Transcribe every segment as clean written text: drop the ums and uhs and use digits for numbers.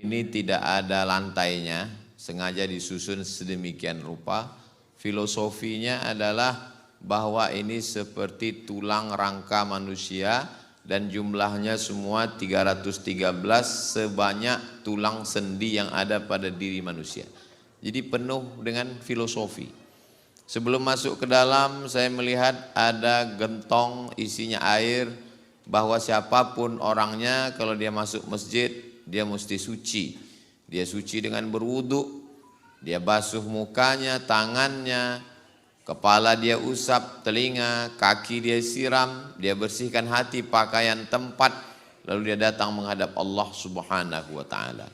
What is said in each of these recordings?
Ini tidak ada lantainya, sengaja disusun sedemikian rupa. Filosofinya adalah bahwa ini seperti tulang rangka manusia dan jumlahnya semua 313 sebanyak tulang sendi yang ada pada diri manusia. Jadi penuh dengan filosofi. Sebelum masuk ke dalam saya melihat ada gentong isinya air, bahwa siapapun orangnya kalau dia masuk masjid dia mesti suci. Dia suci dengan berwudu, dia basuh mukanya, tangannya, kepala dia usap, telinga, kaki dia siram, dia bersihkan hati, pakaian, tempat, lalu dia datang menghadap Allah Subhanahu wa taala.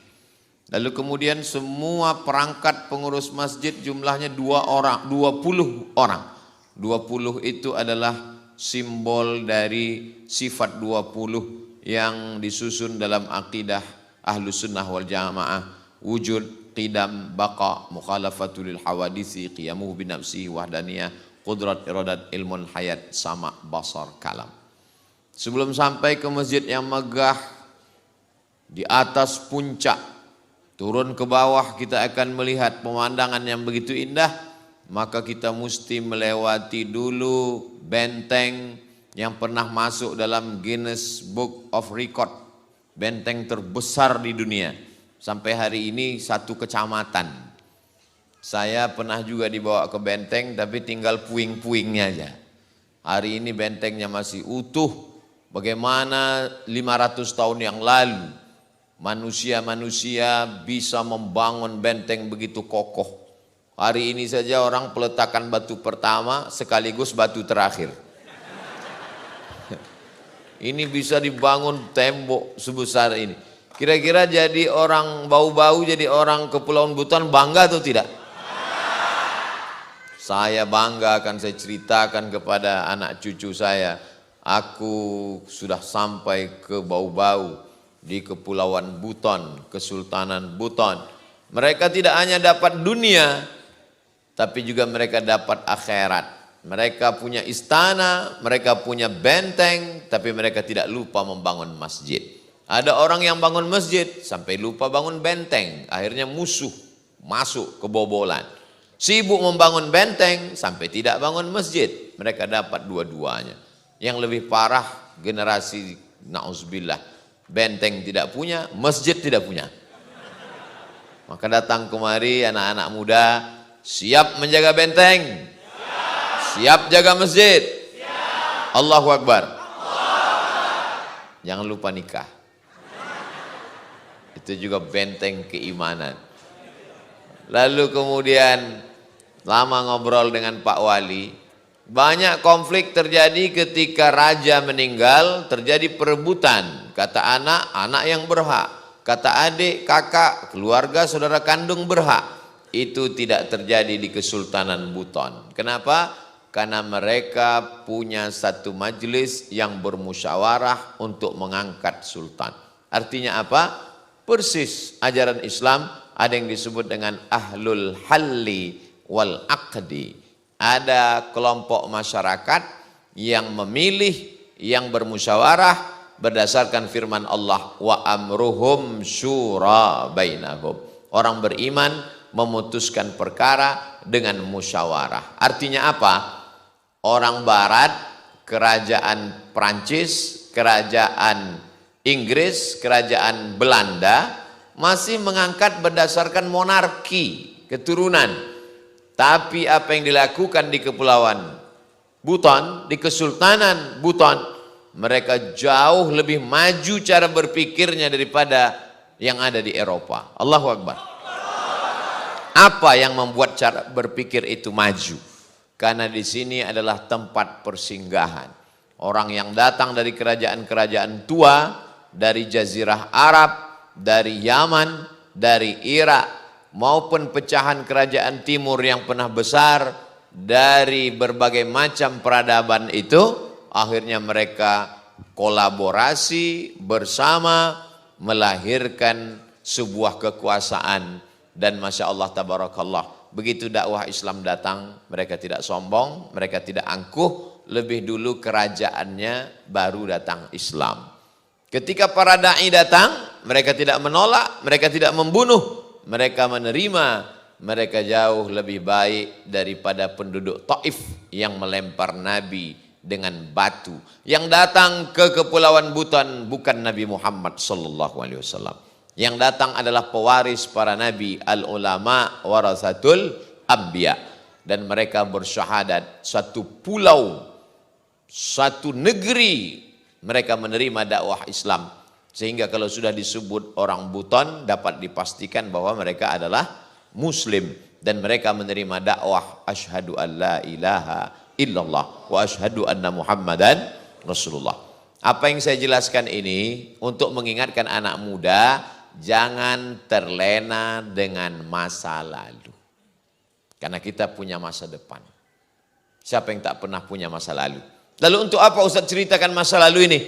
Lalu kemudian semua perangkat pengurus masjid jumlahnya 20 orang. 20 itu adalah simbol dari sifat 20 yang disusun dalam akidah Ahlus Sunnah wal Jamaah, wujud, qidam, baqa, mukhalafatul lil hawadisi, qiyamuhu binafsihi, wahdaniyah, qudrat, iradat, ilmun, hayat, sama, basar, kalam. Sebelum sampai ke masjid yang megah, di atas puncak, turun ke bawah kita akan melihat pemandangan yang begitu indah, maka kita mesti melewati dulu benteng yang pernah masuk dalam Guinness Book of Record, benteng terbesar di dunia. Sampai hari ini satu kecamatan. Saya pernah juga dibawa ke benteng tapi tinggal puing-puingnya aja. Hari ini bentengnya masih utuh. Bagaimana 500 tahun yang lalu manusia-manusia bisa membangun benteng begitu kokoh. Hari ini saja orang peletakan batu pertama sekaligus batu terakhir. Ini bisa dibangun tembok sebesar ini. Kira-kira jadi orang bau-bau, jadi orang Kepulauan Buton bangga atau tidak? Saya bangga, akan saya ceritakan kepada anak cucu saya. Aku sudah sampai ke bau-bau di Kepulauan Buton, Kesultanan Buton. Mereka tidak hanya dapat dunia, tapi juga mereka dapat akhirat. Mereka punya istana, mereka punya benteng, tapi mereka tidak lupa membangun masjid. Ada orang yang bangun masjid sampai lupa bangun benteng, akhirnya musuh masuk kebobolan. Sibuk membangun benteng sampai tidak bangun masjid, mereka dapat dua-duanya. Yang lebih parah generasi na'udzubillah, benteng tidak punya, masjid tidak punya. Maka datang kemari anak-anak muda, siap menjaga benteng, siap jaga masjid. Allahu Akbar. Jangan lupa nikah. Itu juga benteng keimanan. Lalu kemudian lama ngobrol dengan Pak Wali. Banyak konflik terjadi ketika raja meninggal, terjadi perebutan. Kata anak, anak yang berhak. Kata adik, kakak, keluarga, saudara kandung berhak. Itu tidak terjadi di Kesultanan Buton. Kenapa? Karena mereka punya satu majelis yang bermusyawarah untuk mengangkat sultan. Artinya apa? Persis ajaran Islam ada yang disebut dengan ahlul halli wal aqdi. Ada kelompok masyarakat yang memilih, yang bermusyawarah berdasarkan firman Allah, wa amruhum syura bainahum. Orang beriman memutuskan perkara dengan musyawarah. Artinya apa? Orang barat, kerajaan Prancis, kerajaan Inggris, kerajaan Belanda masih mengangkat berdasarkan monarki, keturunan. Tapi apa yang dilakukan di Kepulauan Buton, di Kesultanan Buton, mereka jauh lebih maju cara berpikirnya daripada yang ada di Eropa. Allahu Akbar. Apa yang membuat cara berpikir itu maju? Karena di sini adalah tempat persinggahan. Orang yang datang dari kerajaan-kerajaan tua, dari Jazirah Arab, dari Yaman, dari Irak, maupun pecahan kerajaan timur yang pernah besar, dari berbagai macam peradaban itu, akhirnya mereka kolaborasi bersama, melahirkan sebuah kekuasaan. Dan Masya Allah tabarakallah, begitu dakwah Islam datang, mereka tidak sombong, mereka tidak angkuh, lebih dulu kerajaannya baru datang Islam. Ketika para da'i datang, mereka tidak menolak, mereka tidak membunuh, mereka menerima, mereka jauh lebih baik daripada penduduk Taif yang melempar Nabi dengan batu. Yang datang ke Kepulauan Buton bukan Nabi Muhammad sallallahu alaihi wasallam. Yang datang adalah pewaris para nabi, al-ulama warasatul anbiya, dan mereka bersyahadat satu pulau, satu negeri mereka menerima dakwah Islam. Sehingga kalau sudah disebut orang Buton dapat dipastikan bahwa mereka adalah muslim dan mereka menerima dakwah asyhadu an la ilaha illallah wa asyhadu anna muhammadan rasulullah. Apa yang saya jelaskan ini untuk mengingatkan anak muda, jangan terlena dengan masa lalu. Karena kita punya masa depan. Siapa yang tak pernah punya masa lalu? Lalu untuk apa Ustaz ceritakan masa lalu ini?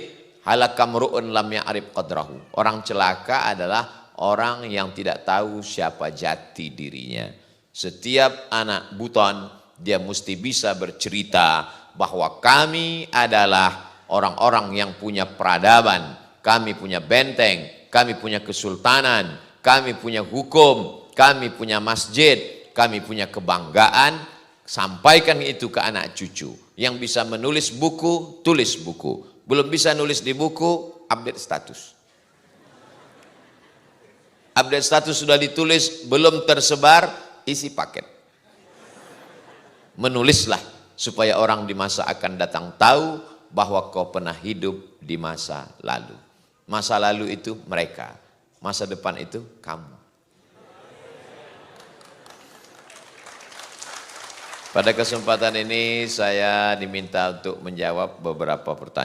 Halakamru'un lam ya'rif qadrahu. Orang celaka adalah orang yang tidak tahu siapa jati dirinya. Setiap anak Buton, dia mesti bisa bercerita bahwa kami adalah orang-orang yang punya peradaban, kami punya benteng, kami punya kesultanan, kami punya hukum, kami punya masjid, kami punya kebanggaan. Sampaikan itu ke anak cucu. Yang bisa menulis buku, tulis buku. Belum bisa nulis di buku, update status. Update status sudah ditulis, belum tersebar, isi paket. Menulislah supaya orang di masa akan datang tahu bahwa kau pernah hidup di masa lalu. Masa lalu itu mereka, masa depan itu kamu. Pada kesempatan ini saya diminta untuk menjawab beberapa pertanyaan.